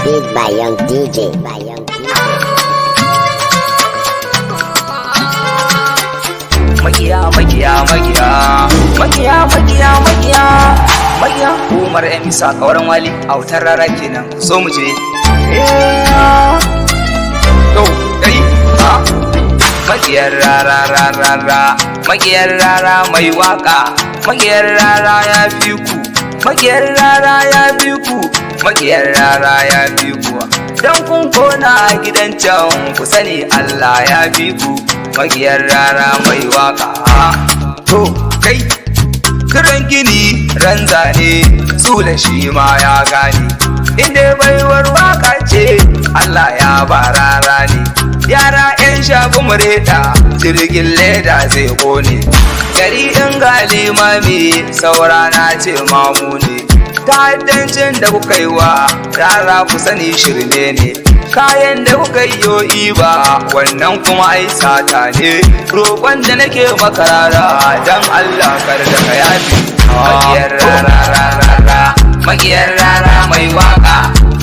Beat by Young DJ. Magiya Umar M Isa kauran wali a wutar rara kenan so mu je to kai magiyar rara magiyar rara mai waka magiyar rara ya fi ku magiyar rara ya fi ku magiyar rara ya fi ku dan kun kona gidan can ku sani Allah ya fi ku magiyar rara mai waka to kai kiran gini ran zane sula shi ma ya gane inda baiwar waka ce Allah ya barara ne yara yan shafi mureta jirgin leda zai kone gari in galima me saura na ce mamu ne ta'addancin da kuka yi wa rara ku sani shirme ne kayan da kuka yi ba wannan kuma ai sata ne roƙon da nake maka rara dan Allah kar da ka yafi magiyar rara magiyar rara mai waka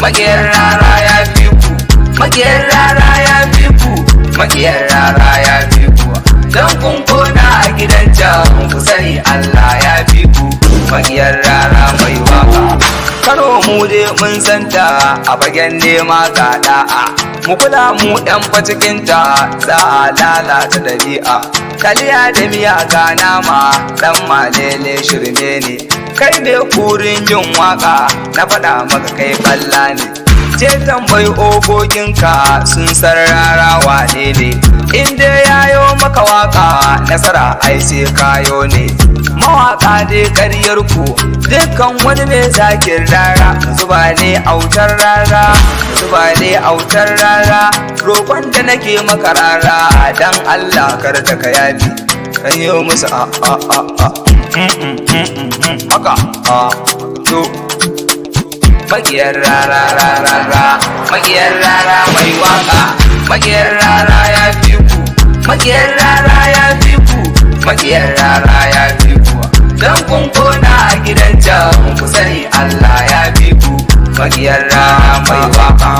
magiyar rara ya fi ku magiyar rara ya fi ku magiyar rara ya fi ku dan kun kona a gidan can ku sani Allah ya fi ku magiyar rara mai waka Kano mu dai mun santa a bagen nema ga da'a mu kula mu ɗan cikinta za a lalata dabi'a taliya da miya ga nama ɗan malele shirme ne kai ne kurin yin waka na faɗa maka kai balla ne je tambayi ogoginka sun sarara wane ne inda yayo maka waka nasara ai sai kayo ne mawaka dai ƙaryar ku dukkan wani mai zakin rara zuba ne autar rara zuba ne autar rara roƙon da nake maka rara dan Allah kar da ka yafi kan yi musu haka to magiyar rara magiyar rara mai waka magiyar rara ya fi ku magiyar rara ya fi ku magiyar rara ya fi ku dan kun kona a gidan can ku sani Allah ya fi ku magiyar rara mai waka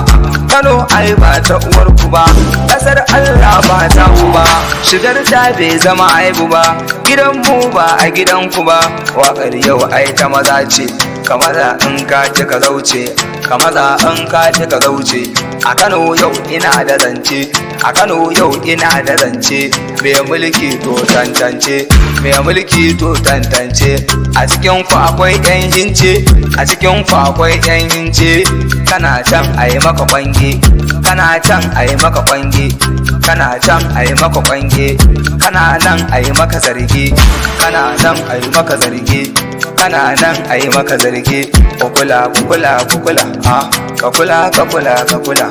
Kano ai ba ta uwar ku ba kasar Allah ba ta ku ba shigar ta bai zama aibu ba gidan mu ba a gidan ku ba wakar yau ai ta maza ce kamaza in ka ci ka zauce kamaza in ka ci ka zauce a Kano yau ina da zance a Kano yau ina da zance mai mulki to tantance mai mulki to tantance a cikin ku akwai yan hince a cikin ku akwai yan hince kana can ayi maka kwange kana can ayi maka kwange kana can ayi maka kwange kana nan ayi maka zargi kana nan ayi maka zargi kana nan ayi maka zargi kukula ka kula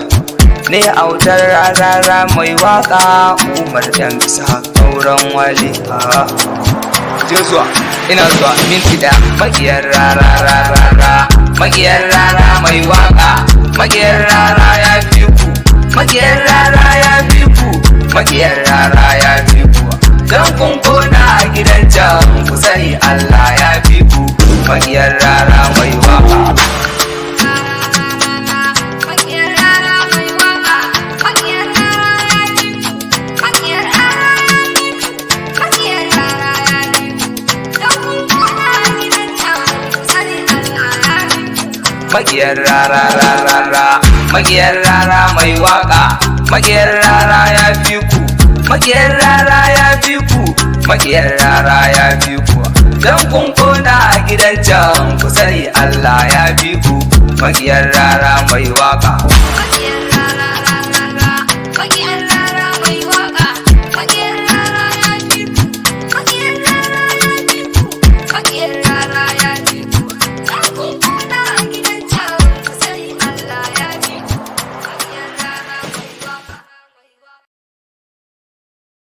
ne autar rara mai waka Umar dan Isa kauran wali je zuwa ina zuwa minti da magiyar rara magiyar rara mai waka magiyar rara ya fi ku magiyar rara ya fi ku magiyar rara ya fi ku dan kun kona a gidan can ku sani Allah ya fi ku magiyar rara mai waka magiyar rara magiyar rara mai waka magiyar rara ya fi ku magiyar rara ya fi ku magiyar rara ya fi ku dan kun kona a gidan can ku sani Allah ya fi ku magiyar rara mai waka